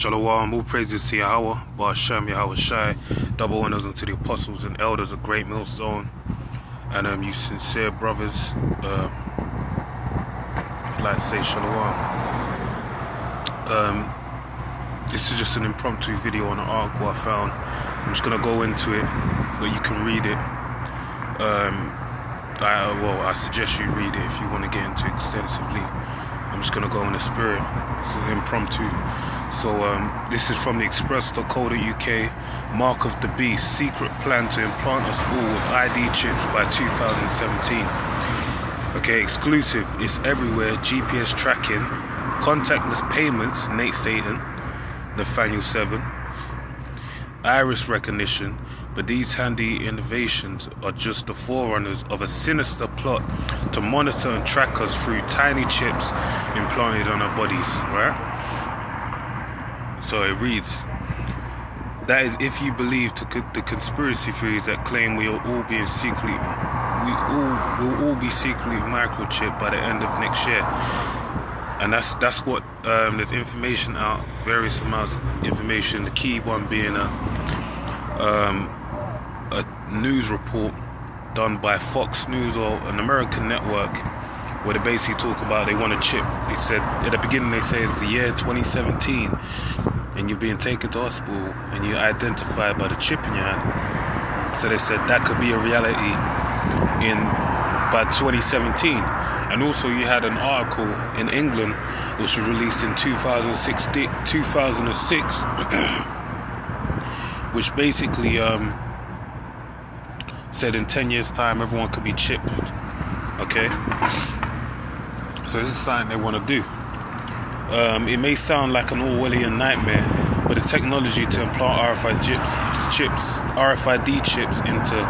Shalom, all praises to Yahweh, Ba'ashem, Yahweh Shai, double honors unto the apostles and elders of Great Millstone, and you sincere brothers, I'd like to say Shalom. This is just an impromptu video on an article I found. I'm just going to go into it, but you can read it. I suggest you read it if you want to get into it extensively. I'm just going to go in the spirit. This is impromptu. So this is from the express.co.uk. Mark of the Beast, secret plan to implant us all with ID chips by 2017. Okay, exclusive. It's everywhere. GPS tracking, contactless payments, Nate Satan, Nathaniel 7, iris recognition. But these handy innovations are just the forerunners of a sinister plot to monitor and track us through tiny chips implanted on our bodies, right? So it reads, that is if you believe the conspiracy theories that claim we will all be secretly microchipped by the end of next year. And that's what there's information out, various amounts of information, the key one being a news report done by Fox News or an American network, where they basically talk about they want a chip. They said at the beginning, they say it's the year 2017 and you're being taken to hospital and you're identified by the chip in your hand. So they said that could be a reality by 2017. And also you had an article in England which was released in 2006 which basically said in 10 years time everyone could be chipped. Okay, so this is something they want to do. It may sound like an Orwellian nightmare, but the technology to implant RFID chips into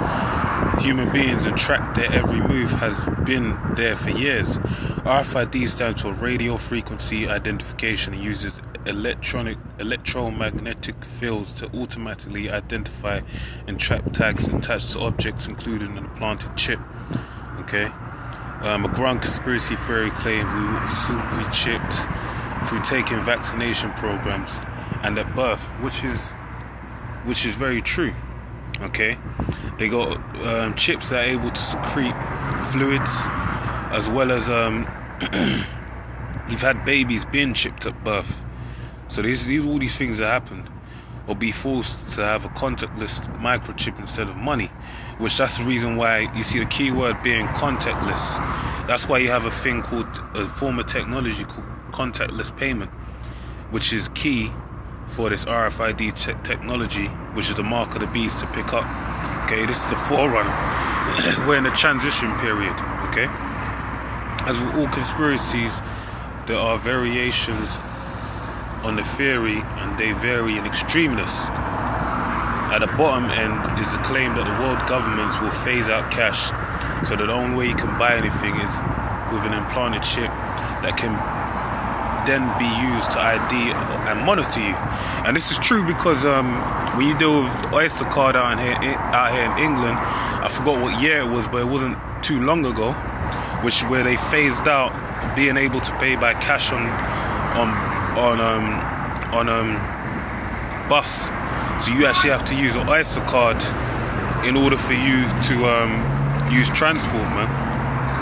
human beings and track their every move has been there for years. RFID stands for radio frequency identification and uses electromagnetic fields to automatically identify and track tags attached to objects, including an implanted chip. Okay, a ground conspiracy theory claim we will soon be chipped through taking vaccination programs and at birth, which is very true. Okay, they got chips that are able to secrete fluids, as well as you've had babies being chipped at birth. So all these things that happened, or be forced to have a contactless microchip instead of money, which that's the reason why you see the key word being contactless. That's why you have a form of technology called contactless payment, which is key for this RFID technology, which is the mark of the beast to pick up. Okay, this is the forerunner. We're in a transition period. Okay, as with all conspiracies, there are variations on the theory, and they vary in extremeness. At the bottom end is the claim that the world governments will phase out cash, so that the only way you can buy anything is with an implanted chip that can then be used to ID and monitor you. And this is true because when you deal with Oyster card out here in England, I forgot what year it was, but it wasn't too long ago, where they phased out being able to pay by cash on bus. So you actually have to use an Oyster card in order for you to use transport, man.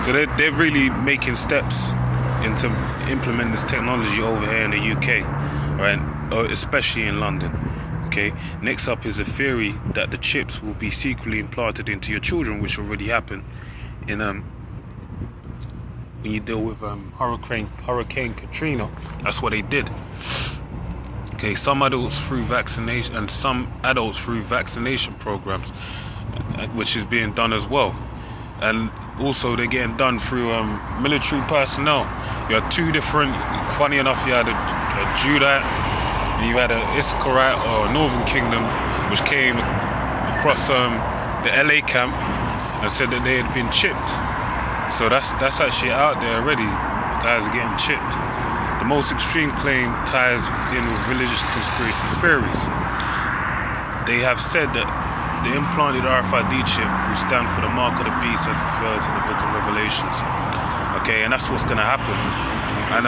So they're really making steps into implement this technology over here in the UK, right? Especially in London. Okay. Next up is a theory that the chips will be secretly implanted into your children, which already happened in when you deal with Hurricane Katrina. That's what they did. Okay, some adults through vaccination and some adults through vaccination programs, which is being done as well. And also they're getting done through military personnel. You had two different, funny enough, you had a Judite and you had a Issacharite or Northern Kingdom, which came across the LA camp and said that they had been chipped. So that's actually out there already. The guys are getting chipped. The most extreme claim ties in with religious conspiracy theories. They have said that the implanted RFID chip will stand for the mark of the beast as referred to the book of Revelations. Okay, and that's what's going to happen. And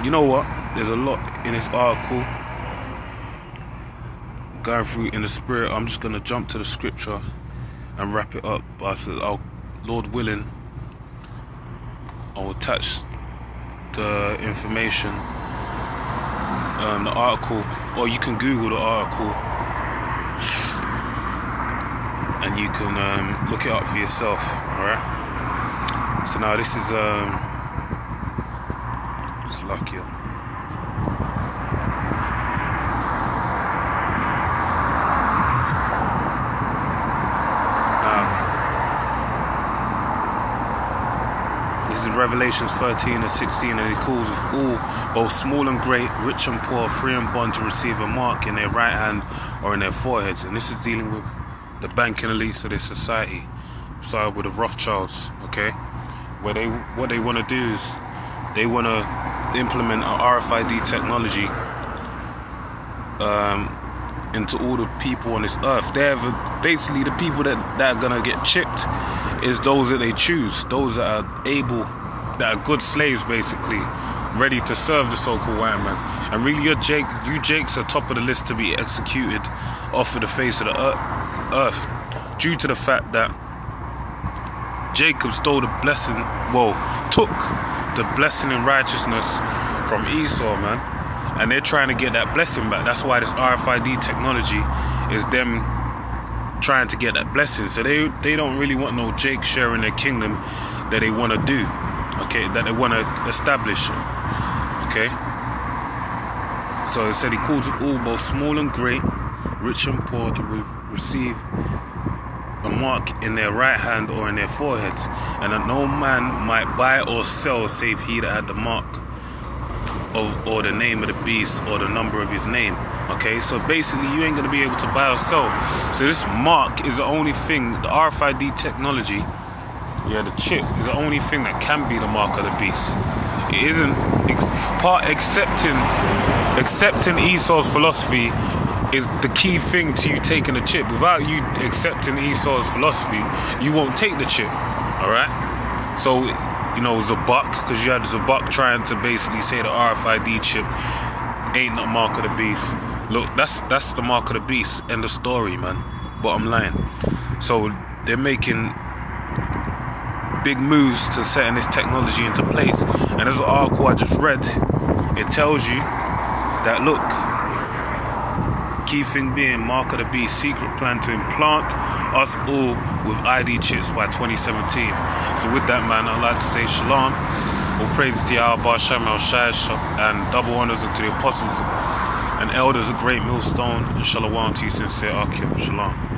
you know what? There's a lot in this article going through in the spirit. I'm just gonna jump to the scripture and wrap it up. But I said, Lord willing, I'll attach the information, the article, or you can Google the article and you can look it up for yourself. Alright? So now this is it's luckier. This is Revelations 13 and 16, and it calls us all, both small and great, rich and poor, free and bond, to receive a mark in their right hand or in their foreheads. And this is dealing with the banking elites of this society, started with the Rothschilds, okay? Where what they want to do is they want to implement a RFID technology into all the people on this earth. Basically the people that are gonna get chipped is those that they choose, those that are able, that are good slaves, basically, ready to serve the so-called white man. And really, you Jakes are top of the list to be executed off of the face of the earth, due to the fact that Jacob stole the blessing, took the blessing and righteousness from Esau, man. And they're trying to get that blessing back. That's why this RFID technology is them trying to get that blessing. So they don't really want no Jake sharing their kingdom that they want to do, okay, that they want to establish, okay. So it said he calls it all, both small and great, rich and poor, to receive a mark in their right hand or in their foreheads, and that no man might buy or sell save he that had the mark or the name of the beast or the number of his name. Okay, so basically you ain't gonna be able to buy or sell. So this mark is the only thing, the RFID technology, the chip is the only thing that can be the mark of the beast. It isn't accepting Esau's philosophy is the key thing to you taking the chip. Without you accepting Esau's philosophy, you won't take the chip. Alright? So, you know, Zabak, because you had Zabak trying to basically say the RFID chip ain't the mark of the beast. Look, that's the mark of the beast. End of story, man. Bottom line. So they're making big moves to setting this technology into place. And as the article I just read, it tells you that, look, key thing being mark of the beast, secret plan to implant us all with ID chips by 2017. So with that, man, I'd like to say shalom. All praise to Yahweh Shem El Shai, and double honors to the apostles and elders of Great Millstone, and shalom to you sincere Akim. Shalom.